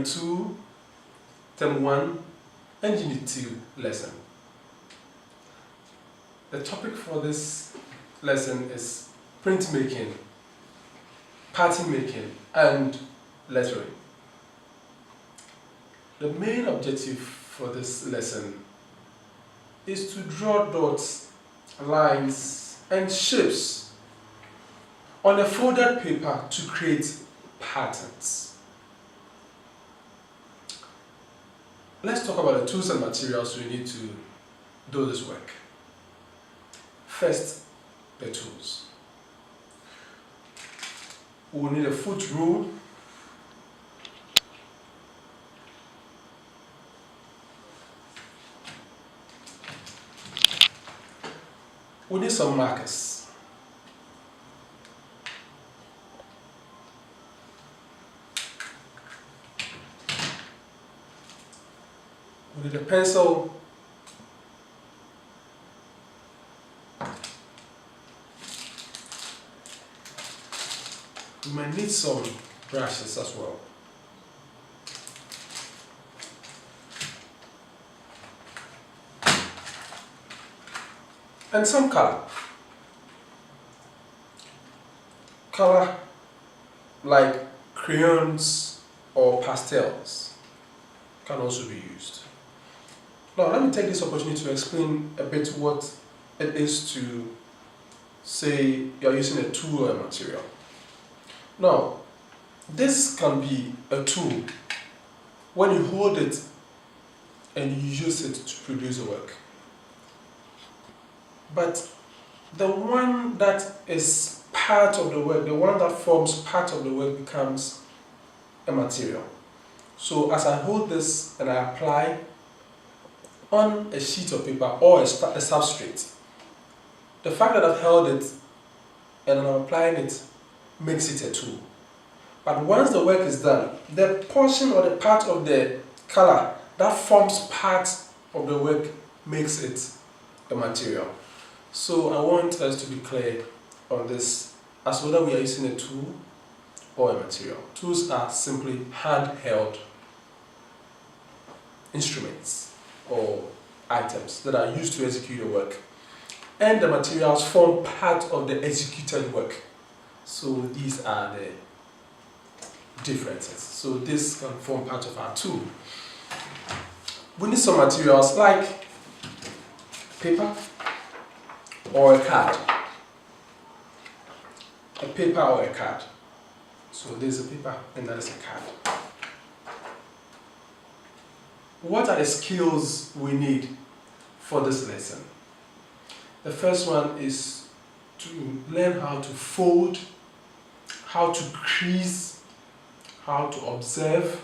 Unit 2, Term 1, and Unit 2 lesson. The topic for this lesson is printmaking, pattern making, and lettering. The main objective for this lesson is to draw dots, lines, and shapes on a folded paper to create patterns. Let's talk about the tools and materials we need to do this work. First, the tools. We will need a foot rule, we need some markers, we need a pencil, we might need some brushes as well. And some color. Color like crayons or pastels can also be used. Now let me take this opportunity to explain a bit what it is to say you're using a tool or a material. Now, this can be a tool when you hold it and you use it to produce a work. But the one that is part of the work, the one that forms part of the work becomes a material. So as I hold this and I apply on a sheet of paper or a substrate, the fact that I've held it and I'm applying it makes it a tool. But once the work is done, the portion or the part of the color that forms part of the work makes it a material. So I want us to be clear on this as whether we are using a tool or a material. Tools are simply handheld instruments or items that are used to execute a work. And the materials form part of the executed work. So these are the differences. So this can form part of our tool. We need some materials like paper or a card. A paper or a card. So there's a paper and that is a card. What are the skills we need for this lesson? The first one is to learn how to fold, how to crease, how to observe,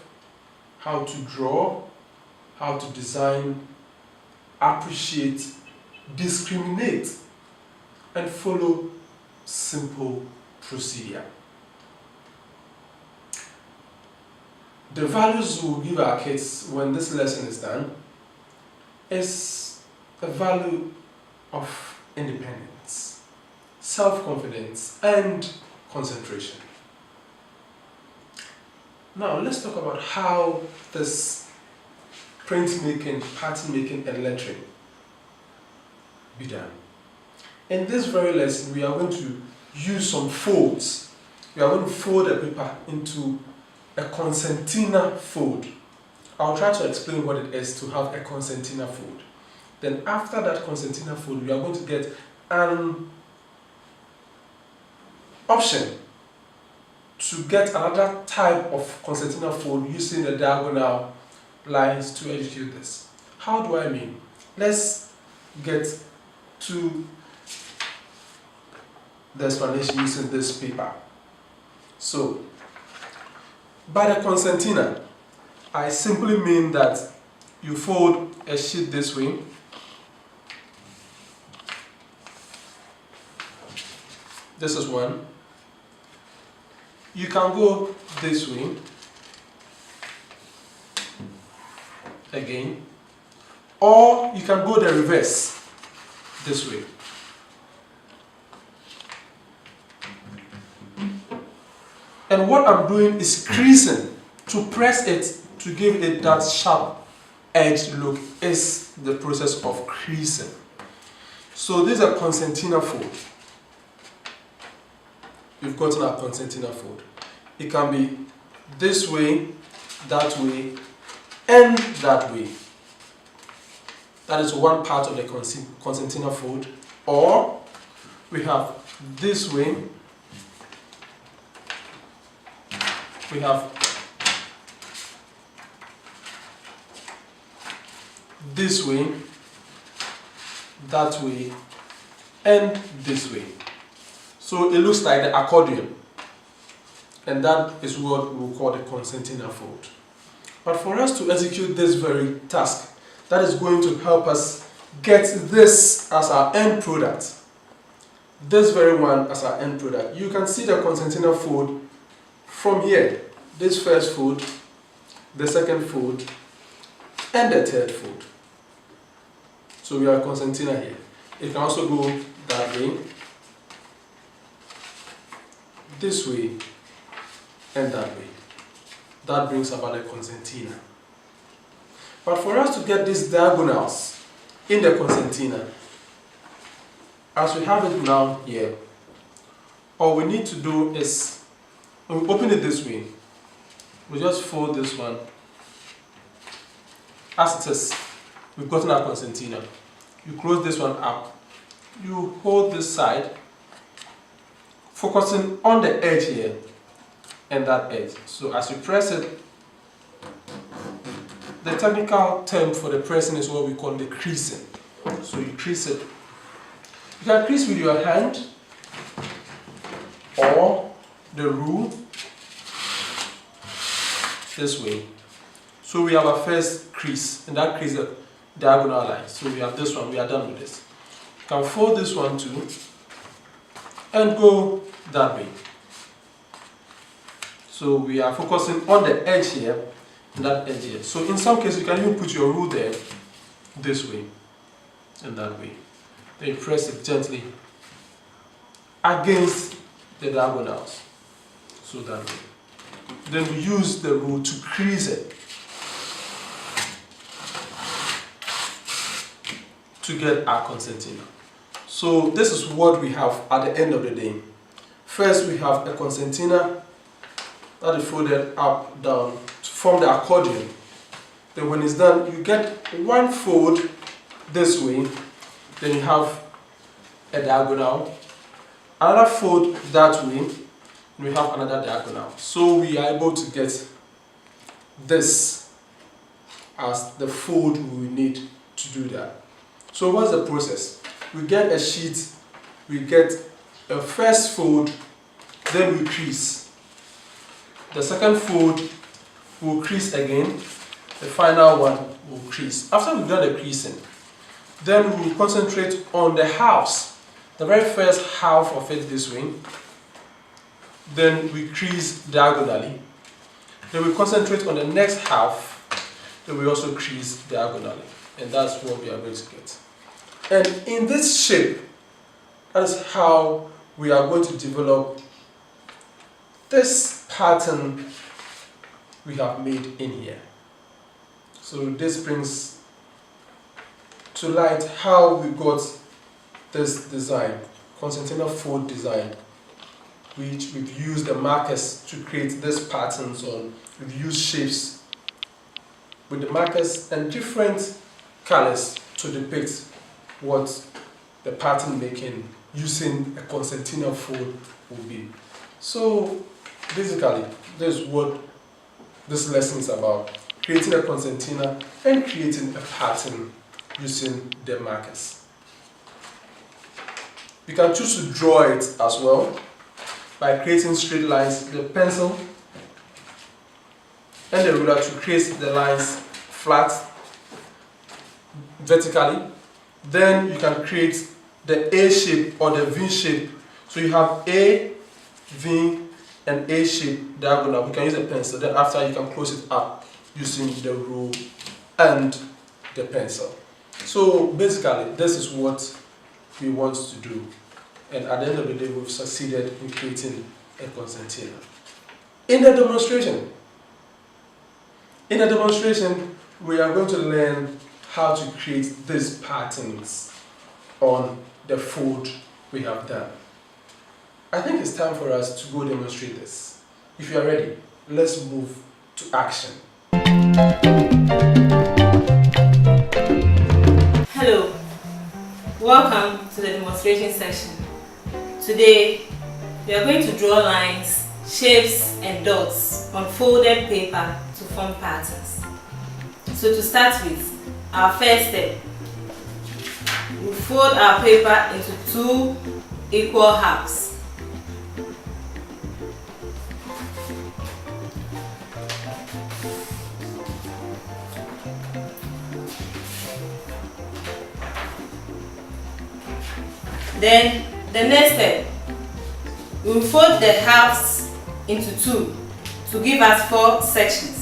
how to draw, how to design, appreciate, discriminate, and follow simple procedure. The values we will give our kids when this lesson is done is the value of independence, self-confidence, and concentration. Now let's talk about how this printmaking, pattern making, and lettering be done. In this very lesson, we are going to use some folds. We are going to fold a paper into a concertina fold. I'll try to explain what it is to have a concertina fold. Then after that concertina fold, we are going to get an option to get another type of concertina fold using the diagonal lines to execute this. How do I mean? Let's get to the explanation using this paper. So, by the concertina, I simply mean that you fold a sheet this way, this is one. You can go this way, again, or you can go the reverse, this way. And what I'm doing is creasing to press it to give it that sharp edged look is the process of creasing. So this is a concertina fold. We've gotten our concertina fold. It can be this way, that way, and that way. That is one part of the concertina fold. Or we have this way, we have this way, that way, and this way. So it looks like the accordion, and that is what we will call the concertina fold. But for us to execute this very task, that is going to help us get this as our end product, this very one as our end product. You can see the concertina fold from here. This first fold, the second fold, and the third fold. So we have concertina here. It can also go that way, this way, and that way. That brings about a concertina. But for us to get these diagonals in the concertina, as we have it now here, all we need to do is, when we open it this way, we just fold this one as it is. We've gotten our concertina. You close this one up. You hold this side, focusing on the edge here and that edge. So as you press it, the technical term for the pressing is what we call the creasing. So you crease it. You can crease with your hand or the rule this way. So we have our first crease, and that crease the diagonal line. So we have this one, we are done with this. You can fold this one too and go that way. So we are focusing on the edge here and that edge here. So in some cases you can even put your rule there, this way and that way. Then you press it gently against the diagonals. So that way. Then we use the rule to crease it to get our concertina. So this is what we have at the end of the day. First we have a concertina that is folded up, down to form the accordion. Then when it's done, you get one fold this way, then you have a diagonal, another fold that way, and we have another diagonal. So we are able to get this as the fold we need to do that. So what's the process? We get a sheet, we get a first fold, then we crease. The second fold will crease again, the final one will crease. After we've done the creasing, then we will concentrate on the halves. The very first half of it this way, then we crease diagonally. Then we concentrate on the next half, then we also crease diagonally. And that's what we are going to get. And in this shape, that is how we are going to develop this pattern we have made in here. So this brings to light how we got this design, concertina fold design, which we've used the markers to create these patterns on. We've used shapes with the markers and different colors to depict what the pattern making using a concertina fold will be. So basically, this is what this lesson is about: creating a concertina and creating a pattern using the markers. You can choose to draw it as well by creating straight lines with the pencil and the ruler to create the lines flat vertically. Then you can create the A shape or the V shape. So you have A, V, and A shape diagonal. We can use a pencil. Then after you can close it up using the rule and the pencil. So basically, this is what we want to do. And at the end of the day, we've succeeded in creating a concertina. In the demonstration, In the demonstration, we are going to learn how to create these patterns on the food we have done. I think it's time for us to go demonstrate this. If you are ready, let's move to action. Hello, welcome to the demonstration session. Today, we are going to draw lines, shapes and dots on folded paper to form patterns. So to start with, our first step, we fold our paper into 2 equal halves. Then the next step, we will fold the halves into 2 to give us 4 sections.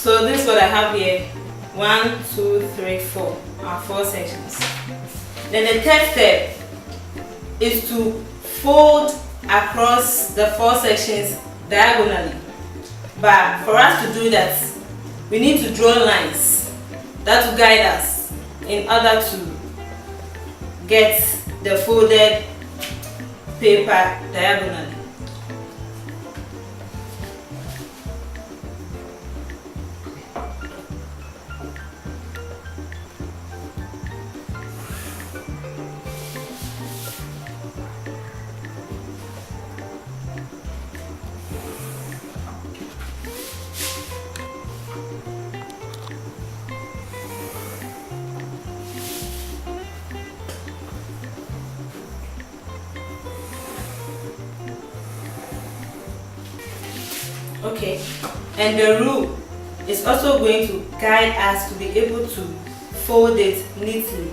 So this is what I have here. 1, 2, 3, 4. Our 4 sections. Then the third step is to fold across the 4 sections diagonally. But for us to do that, we need to draw lines that will guide us in order to get the folded paper diagonally. Okay, and the rule is also going to guide us to be able to fold it neatly.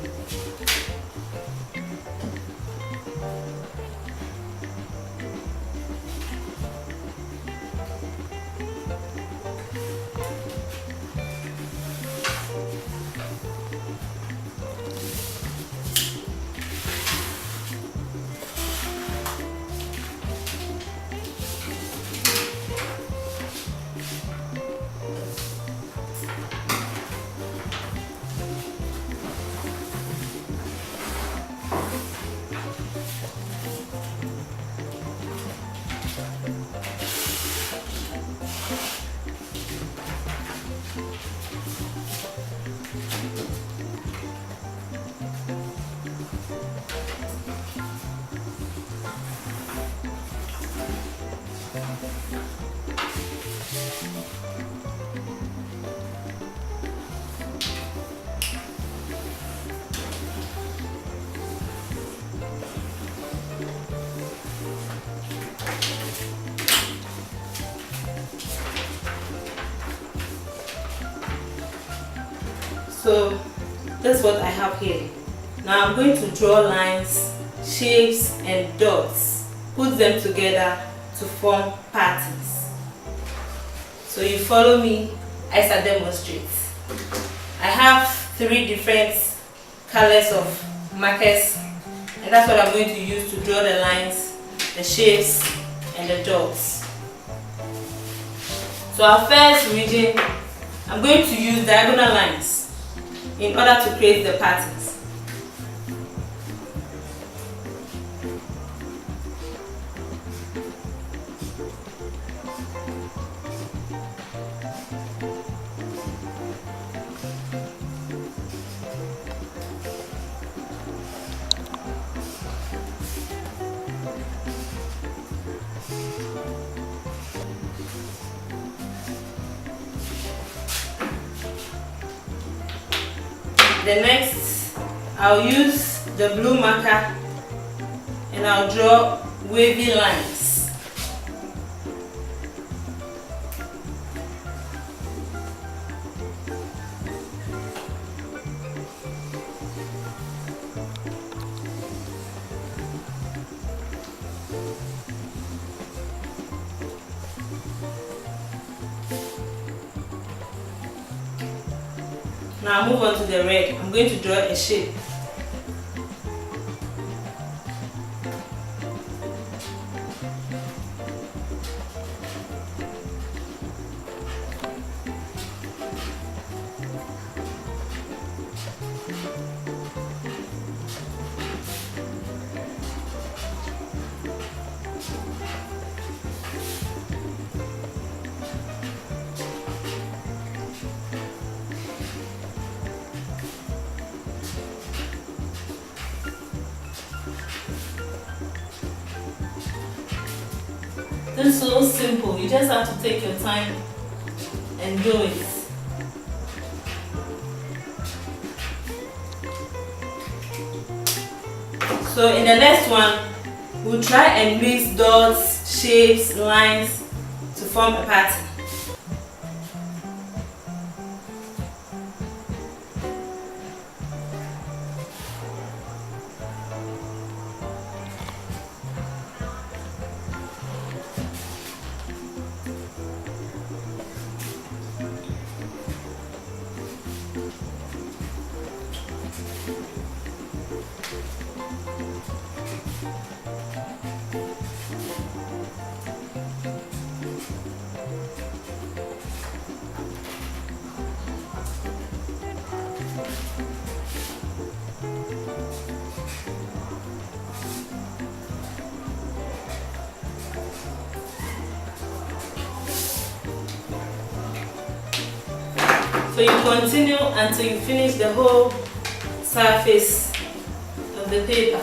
So this is what I have here. Now I'm going to draw lines, shapes and dots, put them together to form patterns. So you follow me as I demonstrate. I have 3 different colors of markers, and that's what I'm going to use to draw the lines, the shapes and the dots. So our first region, I'm going to use diagonal lines in order to create the patterns. The next, I'll use the blue marker and I'll draw wavy lines Now move on to the red. I'm going to draw a shape. This is so simple, you just have to take your time and do it. So in the next one, we'll try and mix dots, shapes, lines to form a pattern. So you continue until you finish the whole surface of the paper.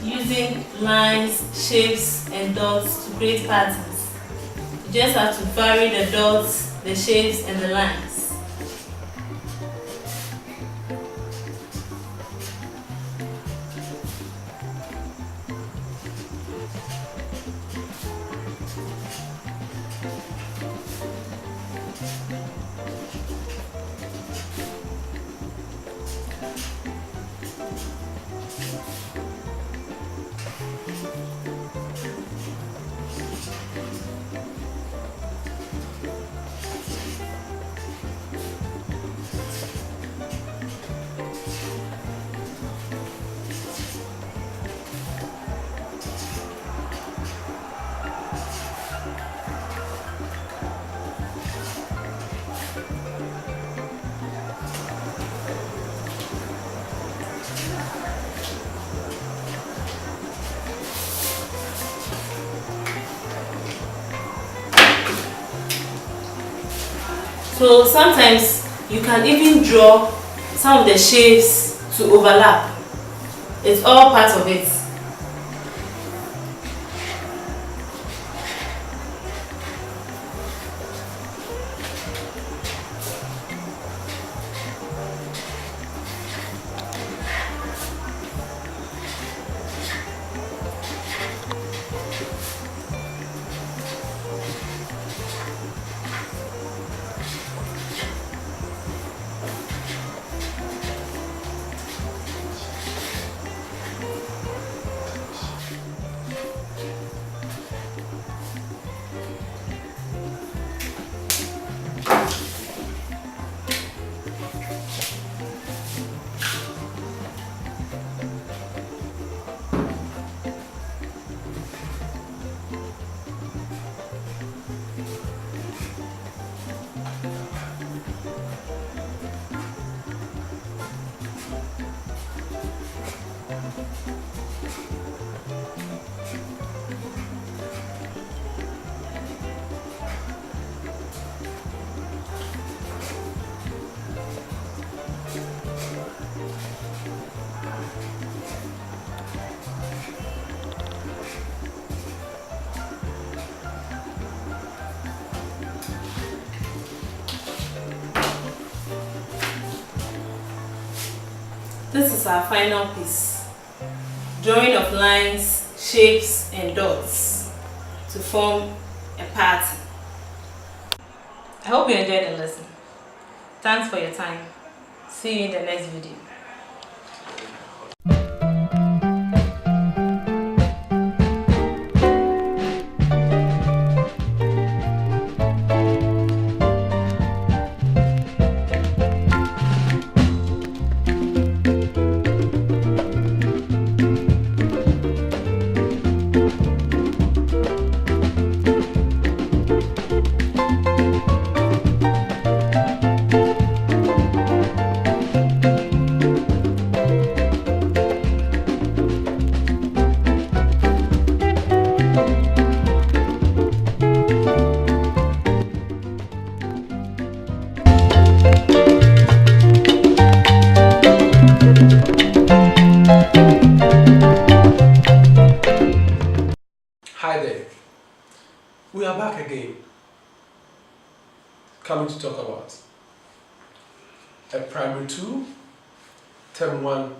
Using lines, shapes and dots to create patterns. You just have to vary the dots, the shapes and the lines. So sometimes you can even draw some of the shapes to overlap. It's all part of it. This is our final piece. Drawing of lines, shapes and dots to form a pattern. I hope you enjoyed the lesson. Thanks for your time. See you in the next video. We are back again, coming to talk about a primary 2, term 1,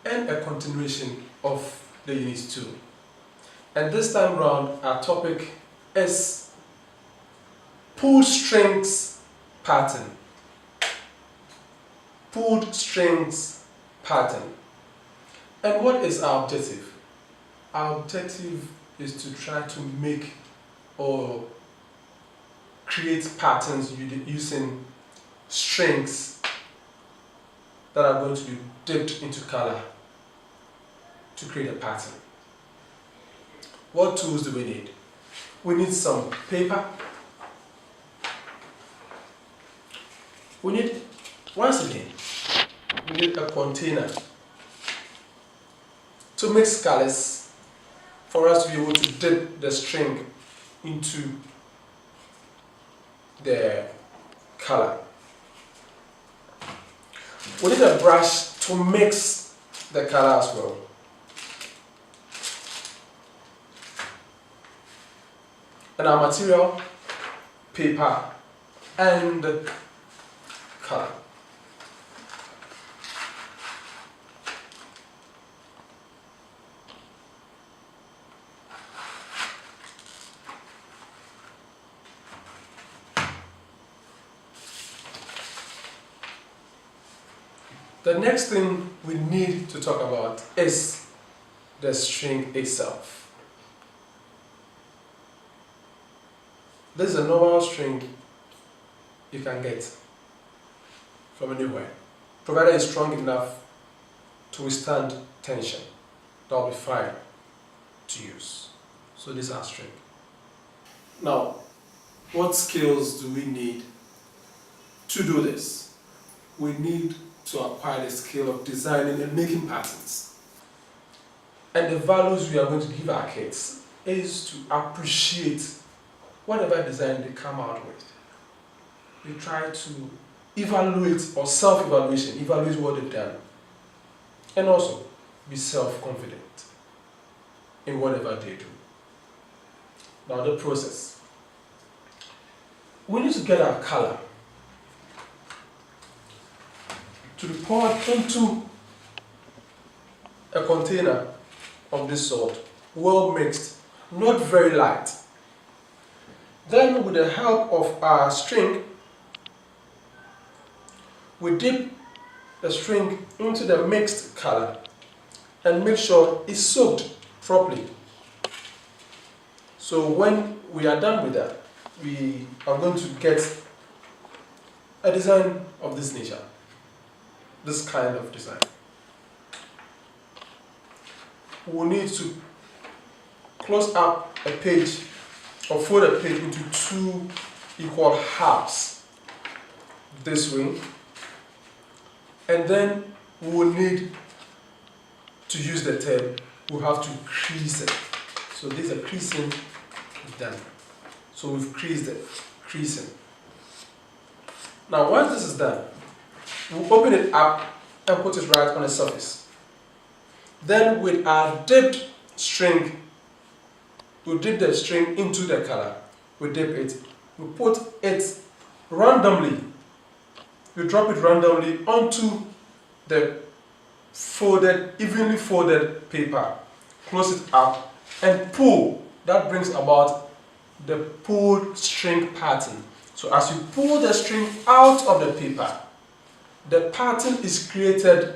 and a continuation of the unit 2. And this time round, our topic is pulled strings pattern. Pulled strings pattern. And what is our objective? Our objective is to try to make or create patterns using strings that are going to be dipped into color to create a pattern. What tools do we need? We need some paper. We need, once again, we need a container to mix colors for us to be able to dip the string into the color. We need a brush to mix the color as well. And our material, paper, and color. The next thing we need to talk about is the string itself. This is a normal string you can get from anywhere, provided it's strong enough to withstand tension. That will be fine to use. So this is our string. Now, what skills do we need to do this? We need to acquire the skill of designing and making patterns. And the values we are going to give our kids is to appreciate whatever design they come out with. We try to evaluate or self-evaluation, evaluate what they've done. And also be self-confident in whatever they do. Now the process. We need to get our color to be poured into a container of this sort, well mixed, not very light. Then with the help of our string, we dip the string into the mixed color and make sure it's soaked properly. So when we are done with that, we are going to get a design of this nature. This kind of design. We'll need to close up a page or fold a page into 2 equal halves this way, and then we will need to use the tab. We'll have to crease it. So this is a creasing done. So we've creased it, creasing. Now once this is done, we'll open it up and put it right on the surface. Then with our dipped string, we'll dip the string into the color. We dip it, we put it randomly, we drop it randomly onto the folded, evenly folded paper. Close it up and pull. That brings about the pulled string pattern. So as you pull the string out of the paper, the pattern is created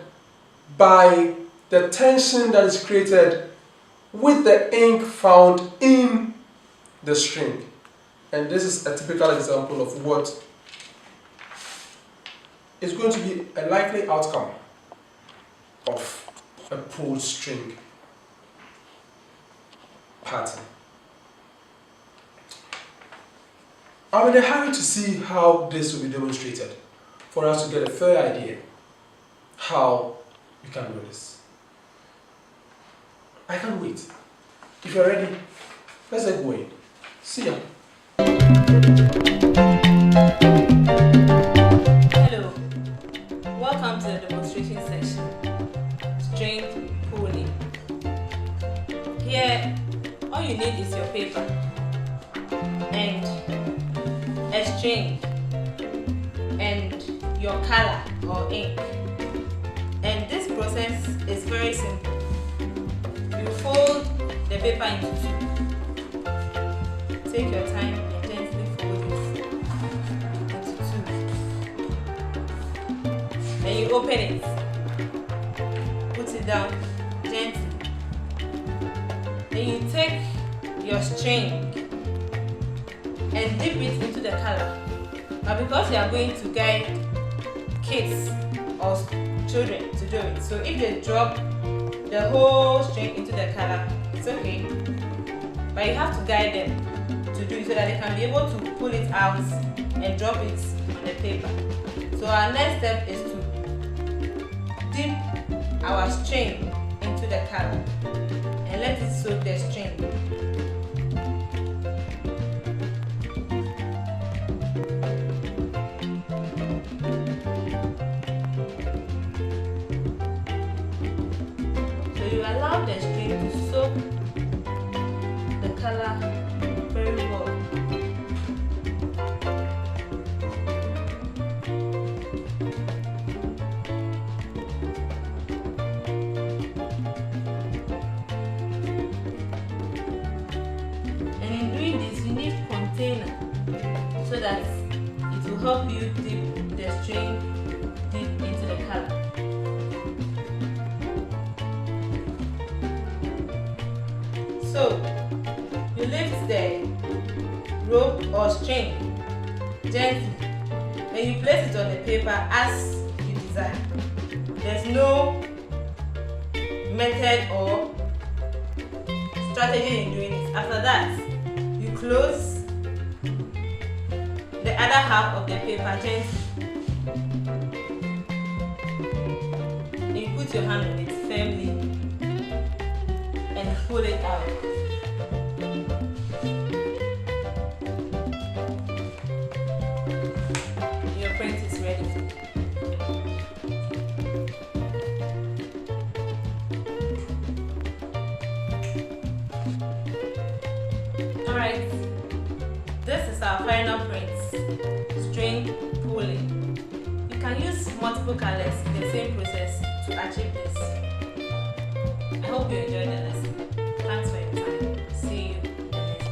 by the tension that is created with the ink found in the string. And this is a typical example of what is going to be a likely outcome of a pulled string pattern. I'm in a hurry to see how this will be demonstrated, for us to get a fair idea how we can do this. I can't wait. If you're ready, let's get going. See ya. Hello, welcome to the demonstration session, string pulling. Here, all you need is your paper, and a string and your color or ink. And this process is very simple. You fold the paper into two. Take your time and gently fold it into two. Then you open it. Put it down gently. Then you take your string and dip it into the color. But because you are going to guide kids or children to do it, so if they drop the whole string into the color, it's okay. But you have to guide them to do it so that they can be able to pull it out and drop it on the paper. So our next step is to dip our string into the color and let it soak the string. So you allow the string to soak the color very well. And in doing this, you need container so that it will help you dip the string deep into the color. So you lift the rope or string gently and you place it on the paper as you desire. There's no method or strategy in doing it. After that, you close the other half of the paper gently. And you put your hand on it firmly and pull it out. Your print is ready. Alright, this is our final print, string pulling. You can use multiple colors in the same process to achieve this. I hope you enjoyed the lesson. Thanks for your time. See you in the next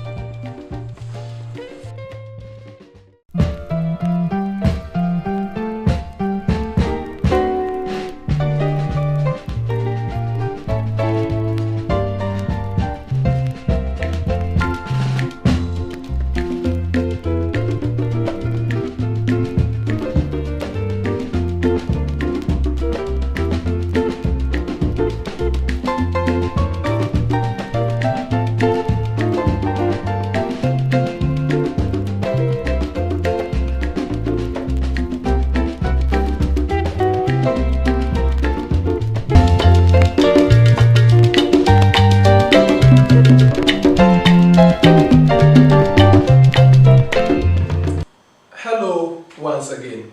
Hello once again.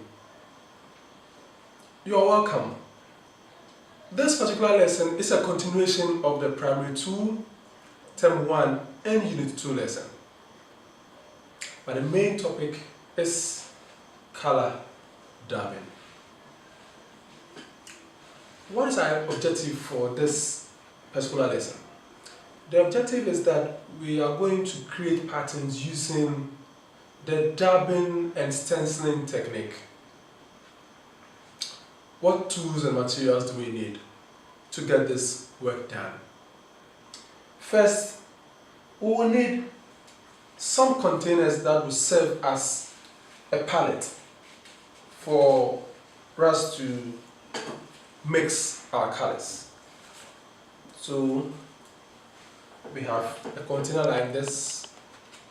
You are welcome. This particular lesson is a continuation of the Primary 2, Term 1 and Unit 2 lesson. But the main topic is color dabbing. What is our objective for this particular lesson? The objective is that we are going to create patterns using the dabbing and stenciling technique. What tools and materials do we need to get this work done? First, we will need some containers that will serve as a palette for us to mix our colors. So we have a container like this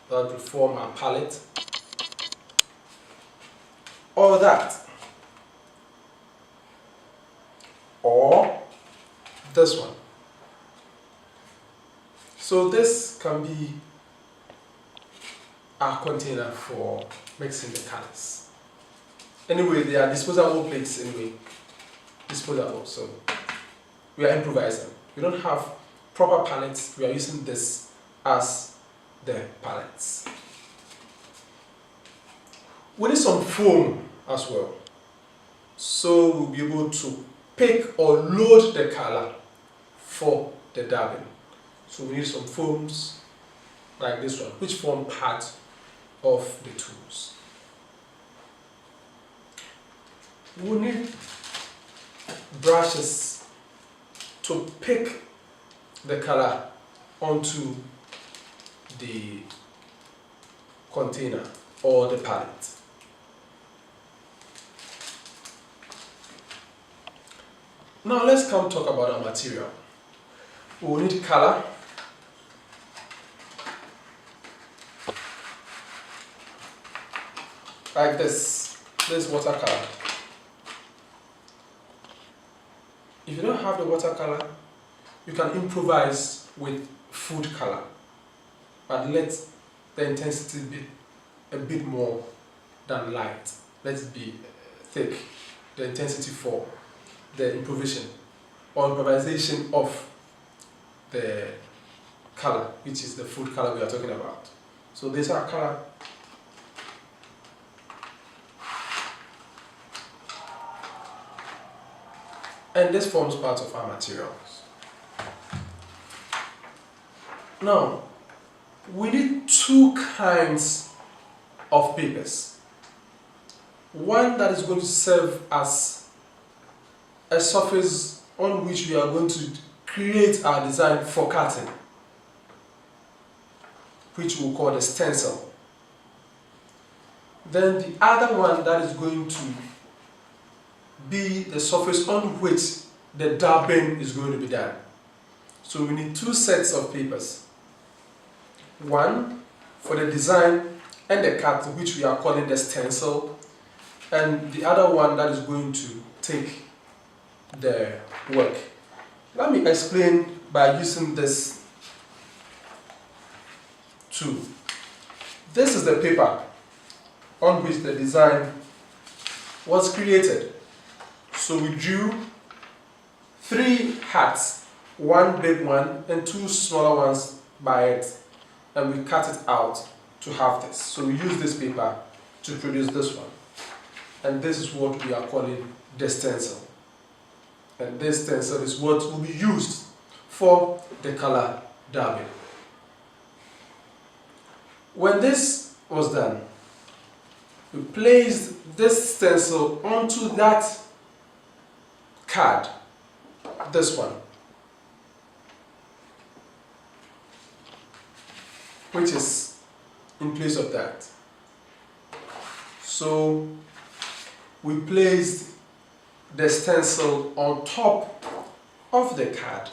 that will form our palette, or that, or this one. So this can be our container for mixing the colors. Anyway, they are disposable plates anyway. Disposable, so we are improvising. We don't have proper palettes, we are using this as the palettes. We need some foam as well. So we'll be able to pick or load the color for the dabbing. So we need some foams like this one, which form part of the tools. We need brushes to pick the color onto the container or the palette. Now let's come talk about our material. We will need color. Like this watercolor. If you don't have the watercolor, you can improvise with food color, but let the intensity be a bit more than light. Let it be thick, the intensity for the improvisation of the color, which is the food color we are talking about. So these are color. And this forms part of our materials. Now, we need two kinds of papers. One that is going to serve as a surface on which we are going to create our design for cutting, which we'll call the stencil. Then the other one that is going to be the surface on which the dabbing is going to be done. So we need two sets of papers. One for the design and the cut, which we are calling the stencil, and the other one that is going to take the work. Let me explain by using this tool. This is the paper on which the design was created. So we drew 3 hearts, one big one and 2 smaller ones by it, and we cut it out to have this. So we use this paper to produce this one, and this is what we are calling the stencil. And this stencil is what will be used for the color dabbing. When this was done, we placed this stencil onto that card, this one, which is in place of that. So we placed the stencil on top of the card,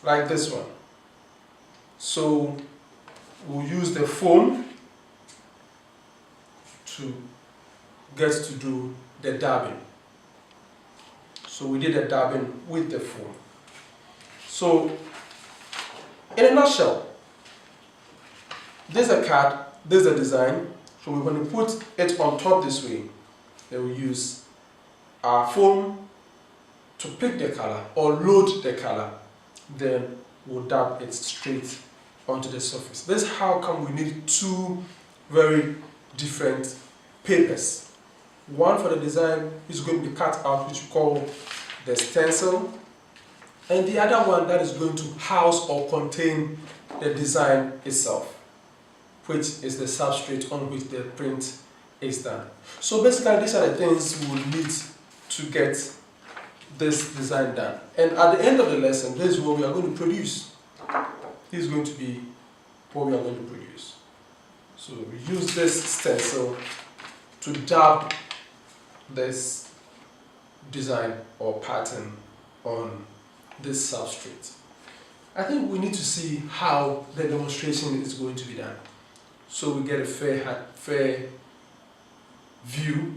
like this one. So we'll use the foam to get to do the dabbing. So we did the dabbing with the foam. So in a nutshell, this is a card, this is a design. So we're going to put it on top this way. Then we use our foam to pick the color or load the color. Then we'll dab it straight onto the surface. This is how come we need 2 very different papers. One for the design is going to be cut out, which we call the stencil, and the other one that is going to house or contain the design itself, which is the substrate on which the print is done. So basically these are the things we will need to get this design done. And at the end of the lesson, this is what we are going to produce. This is going to be what we are going to produce. So we use this stencil to dab this design or pattern on this substrate. I think we need to see how the demonstration is going to be done, so we get a fair view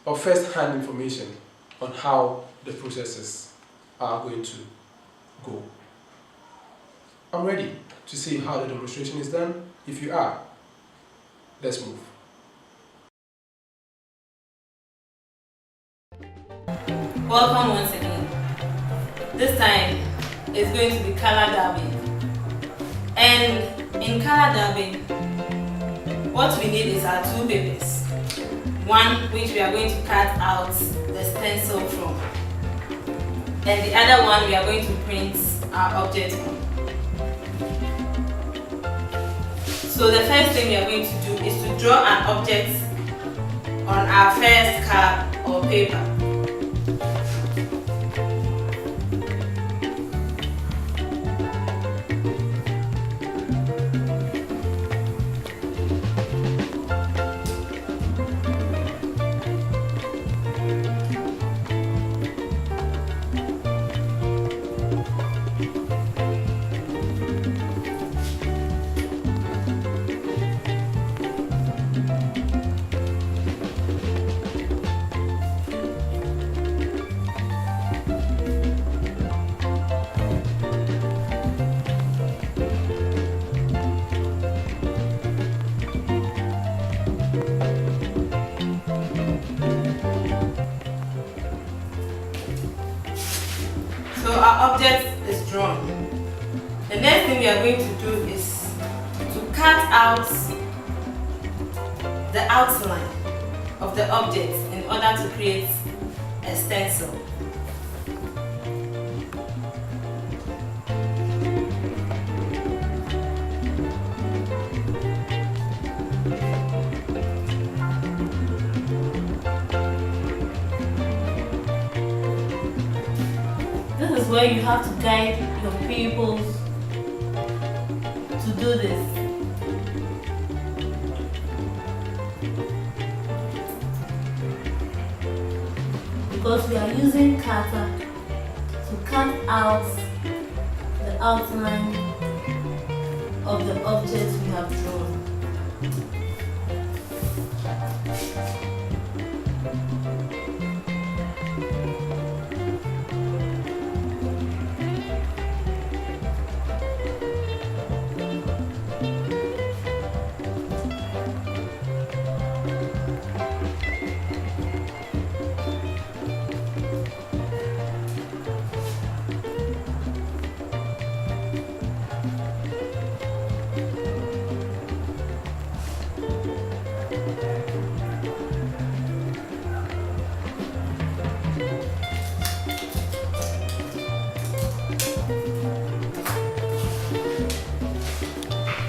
or first-hand information on how the processes are going to go. I'm ready to see how the demonstration is done. If you are, let's move. Welcome once again. This time it's going to be color dabbing. And in color dubbing, what we need is our two papers. One which we are going to cut out the stencil from, and the other one we are going to print our object on. So the first thing we are going to do is to draw an object on our first card or paper. So our object is drawn. The next thing we are going to do is to cut out the outline of the object in order to create a stencil. This is where you have to guide your pupils to do this. Because we are using cutter to cut out the outline of the objects we have drawn.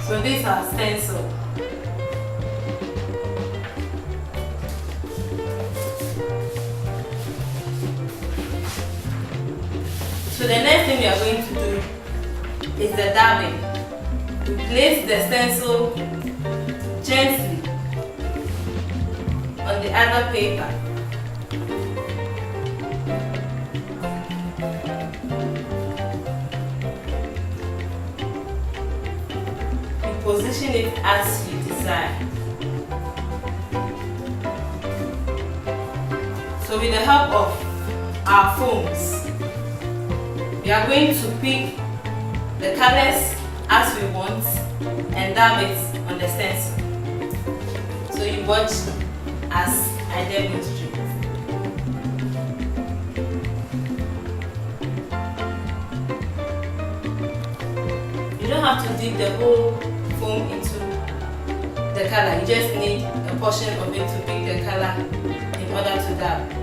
So this is our stencil. So the next thing we are going to do is the dabbing. We place the stencil gently on the other paper. Position it as you desire. So with the help of our foams, we are going to pick the colors as we want and dab it on the stencil. So you watch as I demonstrate. You don't have to dig the whole foam into the color. You just need a portion of it to pick the color in order to dab.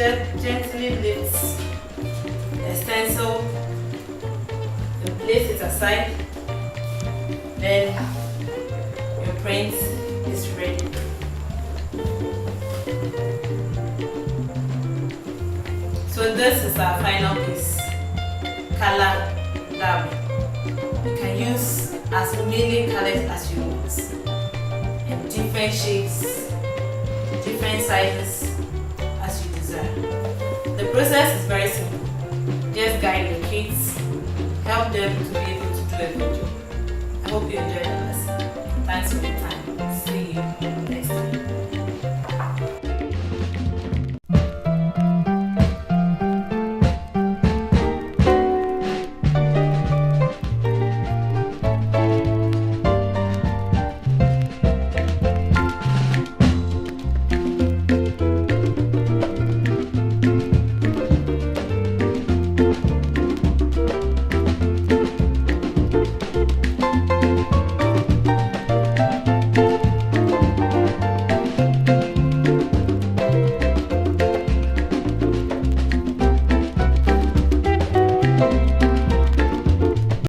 gently lift the stencil and place it aside. Then your print is ready. So this is our final piece, color dubbing. You can use as many colors as you want, in different shapes, different sizes as you desire. The process is very simple. Just guide your kids, help them to be able to do a good job. I hope you enjoyed the lesson. Thanks for your time.